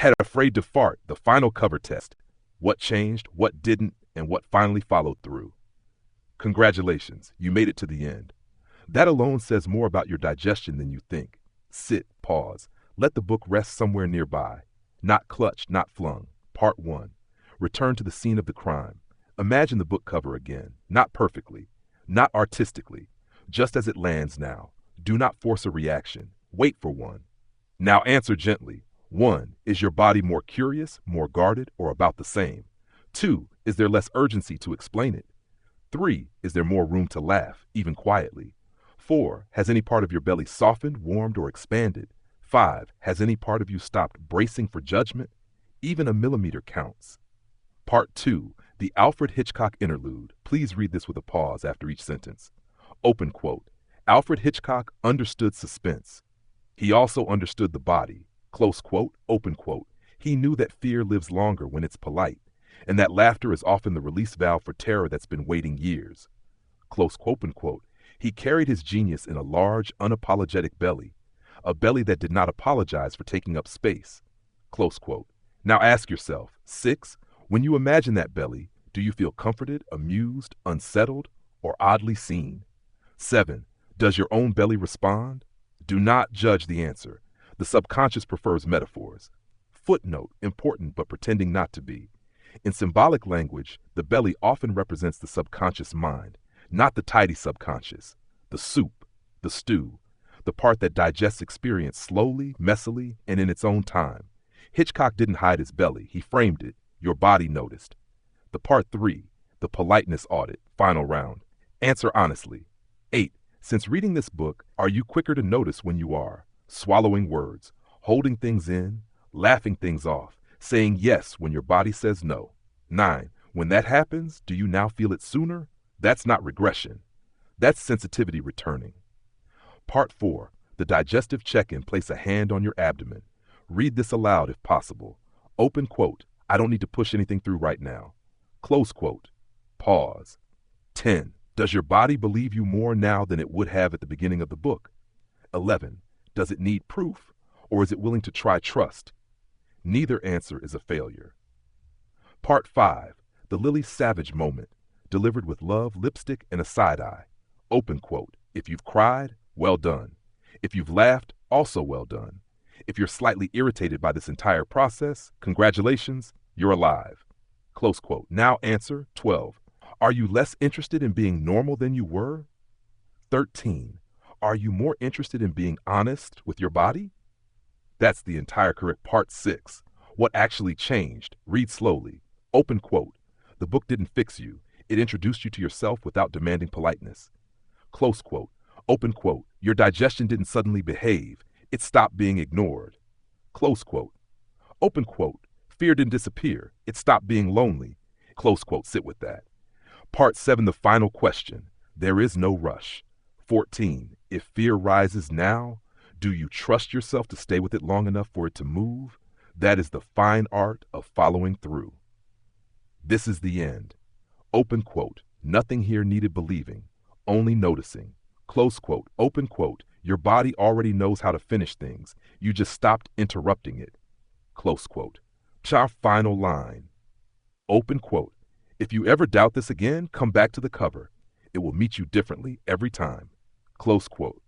Had afraid to fart, the final cover test. What changed, what didn't, and what finally followed through. Congratulations, you made it to the end. That alone says more about your digestion than you think. Sit, pause. Let the book rest somewhere nearby. Not clutched, not flung. Part 1. Return to the scene of the crime. Imagine the book cover again. Not perfectly. Not artistically. Just as it lands now. Do not force a reaction. Wait for one. Now answer gently. 1. Is your body more curious, more guarded, or about the same? 2. Is there less urgency to explain it? 3. Is there more room to laugh, even quietly? 4. Has any part of your belly softened, warmed, or expanded? 5. Has any part of you stopped bracing for judgment? Even a millimeter counts. Part 2. The Alfred Hitchcock interlude. Please read this with a pause after each sentence. Open quote. Alfred Hitchcock understood suspense. He also understood the body. Close quote, open quote. He knew that fear lives longer when it's polite, and that laughter is often the release valve for terror that's been waiting years. Close quote, open quote. He carried his genius in a large, unapologetic belly, a belly that did not apologize for taking up space. Close quote. Now ask yourself, 6, when you imagine that belly, do you feel comforted, amused, unsettled, or oddly seen? 7, does your own belly respond? Do not judge the answer. The subconscious prefers metaphors. Footnote, important but pretending not to be. In symbolic language, the belly often represents the subconscious mind, not the tidy subconscious, the soup, the stew, the part that digests experience slowly, messily, and in its own time. Hitchcock didn't hide his belly, he framed it. Your body noticed. The part 3, the politeness audit, final round. Answer honestly. 8, since reading this book, are you quicker to notice when you are swallowing words, holding things in, laughing things off, saying yes when your body says no? 9, when that happens, do you now feel it sooner? That's not regression. That's sensitivity returning. Part 4, the digestive check-in. Place a hand on your abdomen. Read this aloud if possible. Open quote. I don't need to push anything through right now. Close quote. Pause. 10. Does your body believe you more now than it would have at the beginning of the book? 11. Does it need proof, or is it willing to try trust? Neither answer is a failure. Part 5. The Lily Savage moment. Delivered with love, lipstick, and a side eye. Open quote. If you've cried, well done. If you've laughed, also well done. If you're slightly irritated by this entire process, congratulations, you're alive. Close quote. Now answer 12. Are you less interested in being normal than you were? 13. Are you more interested in being honest with your body? That's the entire correct. Part 6. What actually changed? Read slowly. Open quote. The book didn't fix you. It introduced you to yourself without demanding politeness. Close quote. Open quote. Your digestion didn't suddenly behave. It stopped being ignored. Close quote. Open quote. Fear didn't disappear. It stopped being lonely. Close quote. Sit with that. Part 7, the final question. There is no rush. 14. If fear rises now, do you trust yourself to stay with it long enough for it to move? That is the fine art of following through. This is the end. Open quote. Nothing here needed believing, only noticing. Close quote. Open quote. Your body already knows how to finish things. You just stopped interrupting it. Close quote. Our final line. Open quote. If you ever doubt this again, come back to the cover. It will meet you differently every time. Close quote.